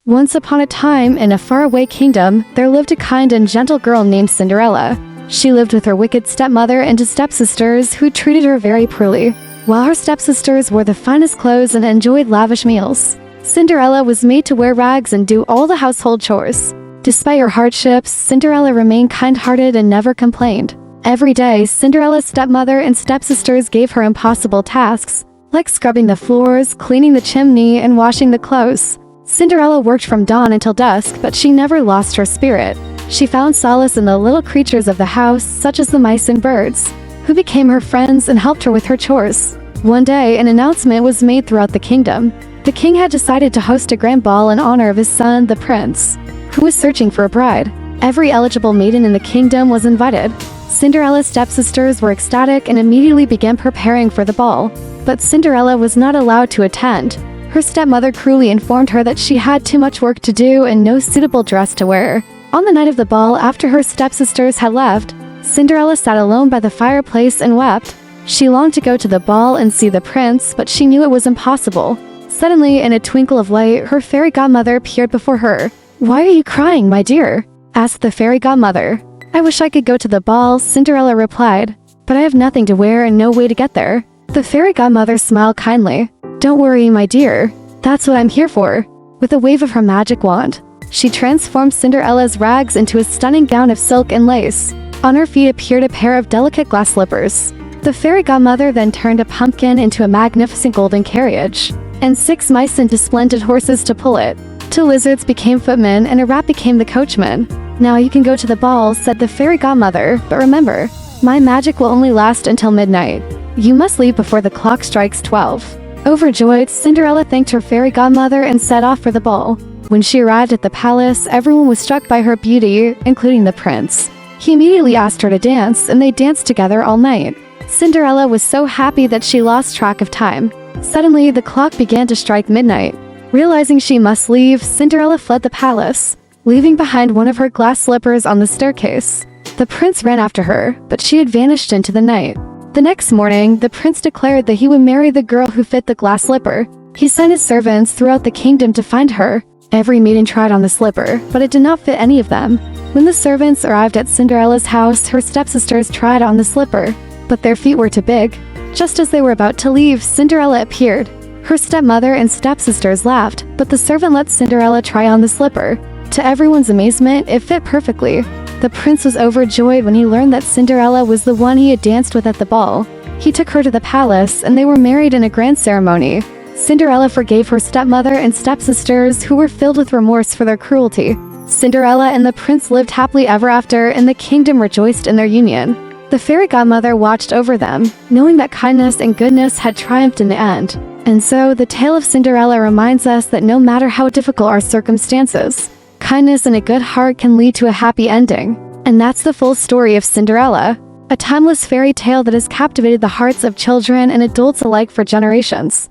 Once upon a time, in a faraway kingdom, there lived a kind and gentle girl named Cinderella. She lived with her wicked stepmother and two stepsisters who treated her very poorly. While her stepsisters wore the finest clothes and enjoyed lavish meals, Cinderella was made to wear rags and do all the household chores. Despite her hardships, Cinderella remained kind-hearted and never complained. Every day, Cinderella's stepmother and stepsisters gave her impossible tasks, like scrubbing the floors, cleaning the chimney, and washing the clothes. Cinderella worked from dawn until dusk, but she never lost her spirit. She found solace in the little creatures of the house, such as the mice and birds, who became her friends and helped her with her chores. One day, an announcement was made throughout the kingdom. The king had decided to host a grand ball in honor of his son, the prince, who was searching for a bride. Every eligible maiden in the kingdom was invited. Cinderella's stepsisters were ecstatic and immediately began preparing for the ball. But Cinderella was not allowed to attend. Her stepmother cruelly informed her that she had too much work to do and no suitable dress to wear. On the night of the ball, after her stepsisters had left, Cinderella sat alone by the fireplace and wept. She longed to go to the ball and see the prince, but she knew it was impossible. Suddenly, in a twinkle of light, her fairy godmother appeared before her. "Why are you crying, my dear?" asked the fairy godmother. "I wish I could go to the ball," Cinderella replied, "but I have nothing to wear and no way to get there." The fairy godmother smiled kindly. "Don't worry, my dear. That's what I'm here for." With a wave of her magic wand, she transformed Cinderella's rags into a stunning gown of silk and lace. On her feet appeared a pair of delicate glass slippers. The fairy godmother then turned a pumpkin into a magnificent golden carriage, and 6 mice into splendid horses to pull it. 2 lizards became footmen and a rat became the coachman. "Now you can go to the ball," said the fairy godmother, "but remember, my magic will only last until midnight. You must leave before the clock strikes 12. Overjoyed, Cinderella thanked her fairy godmother and set off for the ball. When she arrived at the palace, everyone was struck by her beauty, including the prince. He immediately asked her to dance, and they danced together all night. Cinderella was so happy that she lost track of time. Suddenly, the clock began to strike midnight. Realizing she must leave, Cinderella fled the palace, leaving behind one of her glass slippers on the staircase. The prince ran after her, but she had vanished into the night. The next morning, the prince declared that he would marry the girl who fit the glass slipper. He sent his servants throughout the kingdom to find her. Every maiden tried on the slipper, but it did not fit any of them. When the servants arrived at Cinderella's house, her stepsisters tried on the slipper, but their feet were too big. Just as they were about to leave, Cinderella appeared. Her stepmother and stepsisters laughed, but the servant let Cinderella try on the slipper. To everyone's amazement, it fit perfectly. The prince was overjoyed when he learned that Cinderella was the one he had danced with at the ball. He took her to the palace, and they were married in a grand ceremony. Cinderella forgave her stepmother and stepsisters, who were filled with remorse for their cruelty. Cinderella and the prince lived happily ever after, and the kingdom rejoiced in their union. The fairy godmother watched over them, knowing that kindness and goodness had triumphed in the end. And so, the tale of Cinderella reminds us that no matter how difficult our circumstances, kindness and a good heart can lead to a happy ending. And that's the full story of Cinderella, a timeless fairy tale that has captivated the hearts of children and adults alike for generations.